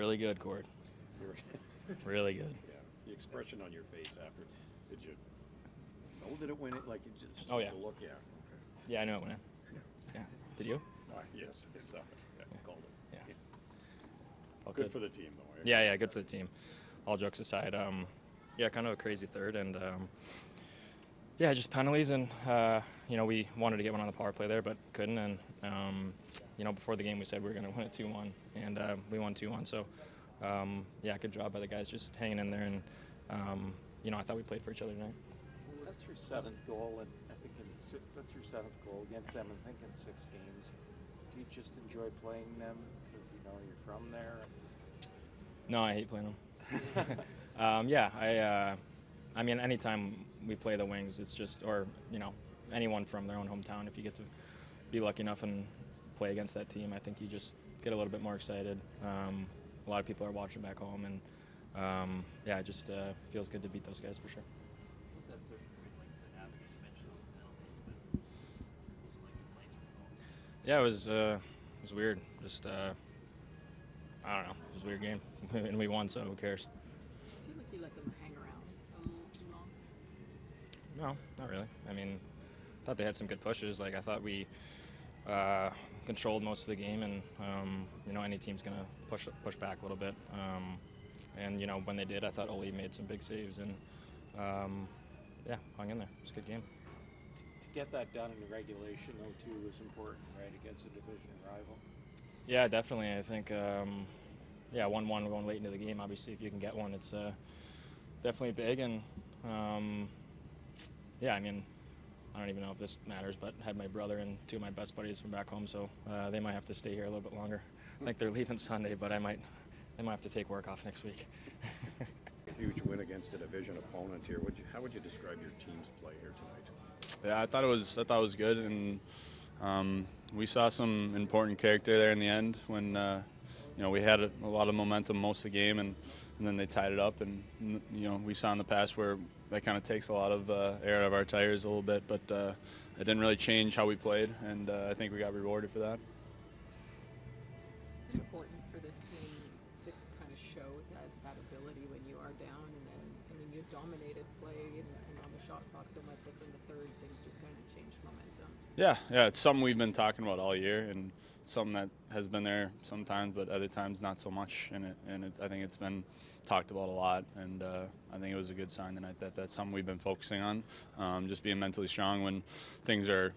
Really good, Cord. Really good. Yeah. The expression on your face after. Did you know that it went in? Like, it just Oh, yeah. the look? Yeah. Okay. Yeah, I know it went in. Yeah. Did you? Yes. Yeah, called it. Yeah. Yeah. Good for the team, though. Right? Yeah, good for the team. All jokes aside, yeah, kind of a crazy third, and yeah, just penalties, and we wanted to get one on the power play there, but couldn't, and before the game we said we were going to win it 2-1, and we won 2-1. So yeah, good job by the guys just hanging in there, and I thought we played for each other tonight. That's your seventh goal, and I think that's your seventh goal against them. I think in 6 games. Do you just enjoy playing them because you're from there? No, I hate playing them. Yeah, I mean, anytime we play the Wings, it's just, or anyone from their own hometown, if you get to be lucky enough and play against that team, I think you just get a little bit more excited. A lot of people are watching back home, and yeah, it just feels good to beat those guys for sure. What's that third period like to have? You mentioned all the penalties, but what was it like your nights from home? Yeah, it was weird. Just I don't know. It was a weird game, and we won, so who cares? I feel like you let them hang around a little too long. No, not really. I mean, I thought they had some good pushes. Like, I thought we controlled most of the game, and any team's gonna push back a little bit. And when they did, I thought Ole made some big saves, and yeah, hung in there. It was a good game. To get that done in the regulation, though, too, was important, right, against a division rival. Yeah, definitely. I think 1-1 going late into the game. Obviously, if you can get one, it's definitely big. And yeah, I mean, I don't even know if this matters, but I had my brother and 2 of my best buddies from back home, so they might have to stay here a little bit longer. I think they're leaving Sunday, but they might have to take work off next week. Huge win against a division opponent here. How would you describe your team's play here tonight? Yeah, I thought it was good, and we saw some important character there in the end when we had a lot of momentum most of the game, and then they tied it up, and we saw in the past where that kind of takes a lot of air out of our tires a little bit, but it didn't really change how we played, and I think we got rewarded for that. Is it important for this team to kind of show that ability when you are down, and then you dominated play and on the shot clock so much, but in the third things just kind of changed momentum? Yeah, it's something we've been talking about all year, and something that has been there sometimes, but other times not so much. And I think it's been talked about a lot, and I think it was a good sign tonight that that's something we've been focusing on, just being mentally strong when things are,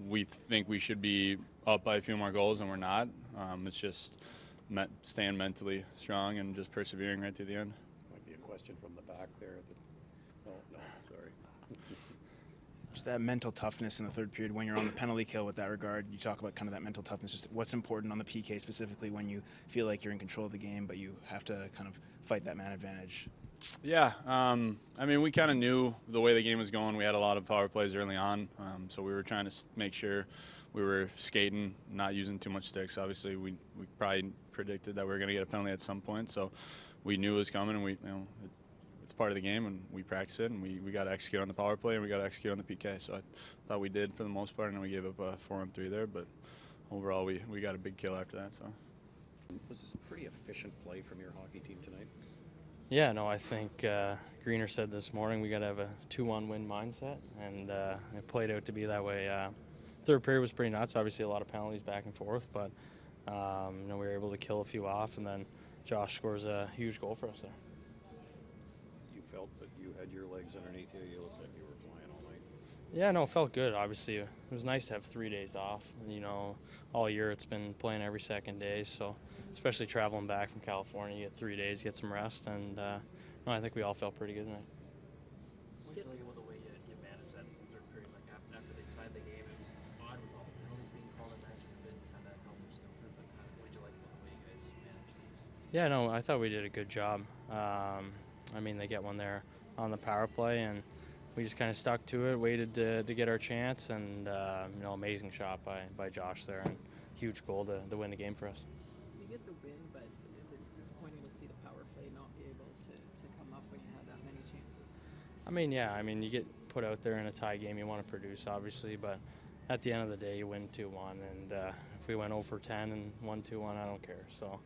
we think we should be up by a few more goals and we're not. It's just staying mentally strong and just persevering right to the end. Might be a question from the back there. No, sorry. Just that mental toughness in the third period when you're on the penalty kill with that regard. You talk about kind of that mental toughness. Just what's important on the PK specifically when you feel like you're in control of the game, but you have to kind of fight that man advantage? Yeah, I mean, we kind of knew the way the game was going. We had a lot of power plays early on, so we were trying to make sure we were skating, not using too much sticks. Obviously, we probably predicted that we were going to get a penalty at some point, so we knew it was coming, and it's part of the game, and we practice it, and we got to execute on the power play, and we got to execute on the PK. So I thought we did for the most part, and we gave up a 4-on-3 there, but overall we got a big kill after that. So Was this pretty efficient play from your hockey team tonight? Yeah, no, I think Greener said this morning we got to have a 2-1 win mindset, and it played out to be that way. Third period was pretty nuts. Obviously, a lot of penalties back and forth, but we were able to kill a few off, and then Josh scores a huge goal for us there. You felt that you had your legs underneath you. You looked like you were flying all night. Yeah, no, it felt good. Obviously, it was nice to have 3 days off. All year it's been playing every second day, so especially traveling back from California, you get 3 days, get some rest, and I think we all felt pretty good tonight. What did you like about the way you managed that third period? Like after they tied the game, it was odd with all the penalties being called. I imagine a bit kind of help them still through, but what did you like about the way you guys managed these? Yeah, no, I thought we did a good job. I mean, they get one there on the power play, and we just kind of stuck to it, waited to get our chance, and amazing shot by Josh there, and huge goal to win the game for us. You get the win, but is it disappointing to see the power play not be able to come up when you have that many chances? I mean, you get put out there in a tie game, you want to produce, obviously, but at the end of the day, you win 2-1, and if we went 0 for 10 and won 2-1, I don't care. So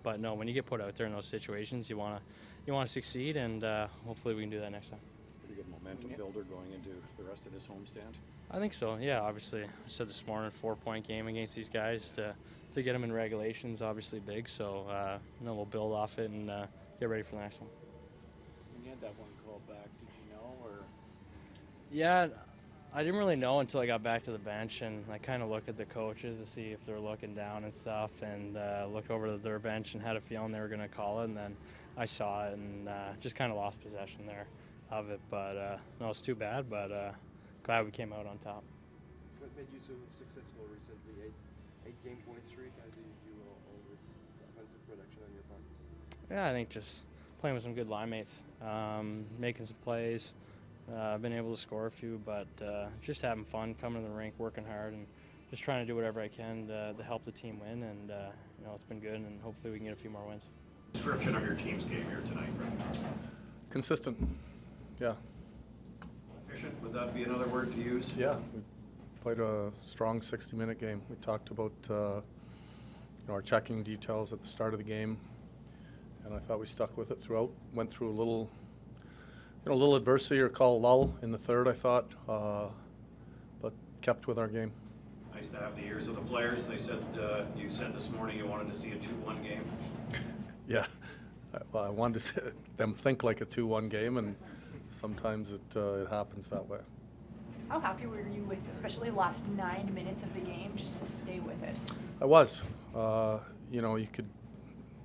But no, when you get put out there in those situations, you want to succeed, and hopefully we can do that next time. Pretty good momentum builder going into the rest of this homestand. I think so. Yeah, obviously, I said this morning, 4-point game against these guys to get them in regulations, obviously big. So we'll build off it and get ready for the next one. When you had that one call back, did you know, or? Yeah, I didn't really know until I got back to the bench, and I kind of looked at the coaches to see if they're looking down and stuff, and looked over to their bench and had a feeling they were going to call it, and then I saw it and just kind of lost possession there of it. But no, it's too bad, but glad we came out on top. What made you so successful recently? Eight game point streak. How do you do all this offensive production on your part? Yeah, I think just playing with some good line mates, making some plays. Been able to score a few, but just having fun, coming to the rink, working hard, and just trying to do whatever I can to help the team win. And it's been good, and hopefully we can get a few more wins. Description of your team's game here tonight, Fred? Consistent. Yeah. Efficient, would that be another word to use? Yeah. We played a strong 60-minute game. We talked about our checking details at the start of the game, and I thought we stuck with it throughout. Went through a little adversity or call lull in the third, I thought, but kept with our game. Nice to have the ears of the players. They said you said this morning you wanted to see a 2-1 game. Yeah, I wanted to see them think like a 2-1 game, and sometimes it happens that way. How happy were you with, especially the last 9 minutes of the game, just to stay with it? I was.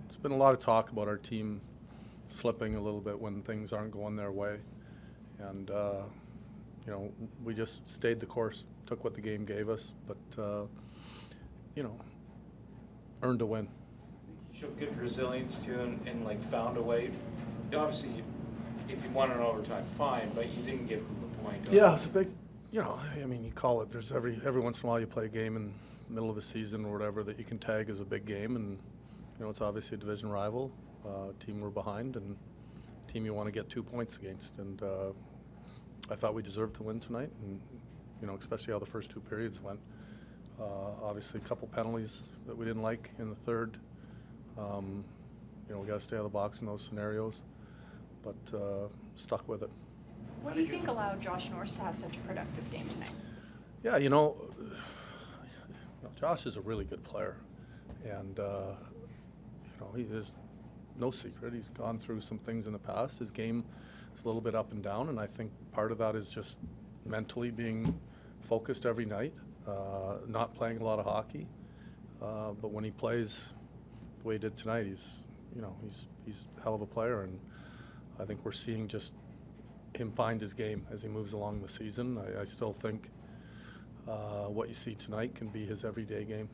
It's been a lot of talk about our team slipping a little bit when things aren't going their way, and we just stayed the course, took what the game gave us, but earned a win. You showed good resilience too, and found a way. Obviously, if you won an overtime, fine, but you didn't give them the point. Yeah, it's a big, you call it. There's every once in a while you play a game in the middle of the season or whatever that you can tag as a big game, and it's obviously a division rival. Team we're behind, and team you want to get 2 points against, and I thought we deserved to win tonight, and especially how the first 2 periods went. Obviously a couple penalties that we didn't like in the third. We got to stay out of the box in those scenarios, but stuck with it. What do you think allowed Josh Norris to have such a productive game tonight? Yeah, Josh is a really good player, and he is no secret. He's gone through some things in the past. His game is a little bit up and down, and I think part of that is just mentally being focused every night, not playing a lot of hockey. But when he plays the way he did tonight, he's a hell of a player, and I think we're seeing just him find his game as he moves along the season. I still think what you see tonight can be his everyday game.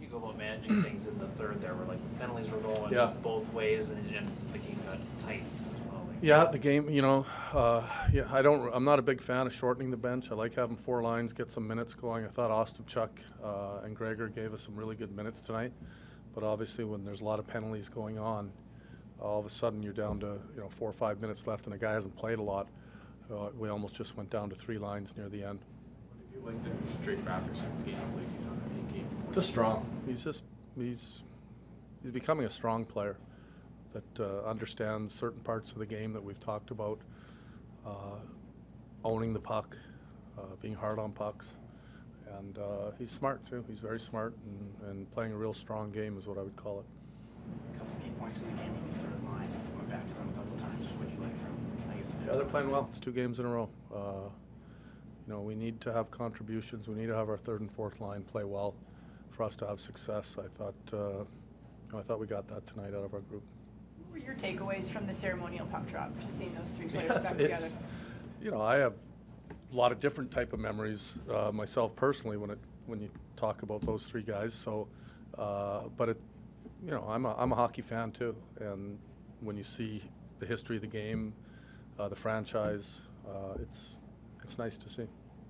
You go about managing things in the third there, where penalties were going both ways, and the game got tight as well. Yeah, the game. I'm not a big fan of shortening the bench. I like having 4 lines, get some minutes going. I thought Ostapchuk and Gregor gave us some really good minutes tonight, but obviously when there's a lot of penalties going on, all of a sudden you're down to 4 or 5 minutes left, and the guy hasn't played a lot. We almost just went down to 3 lines near the end. What did you like the Drake Batherson skating like he's on the game? Just strong. He's becoming a strong player that understands certain parts of the game that we've talked about, owning the puck, being hard on pucks, and he's smart too. He's very smart and playing a real strong game is what I would call it. A couple key points in the game from the third line. Went back to them a couple of times. Just what you like from, I guess. Yeah, they're playing well. It's 2 games in a row. We need to have contributions. We need to have our third and fourth line play well for us to have success. I thought we got that tonight out of our group. What were your takeaways from the ceremonial puck drop? Just seeing those 3 players back together. I have a lot of different type of memories myself personally when you talk about those 3 guys. So, but I'm a hockey fan too, and when you see the history of the game, the franchise, it's nice to see.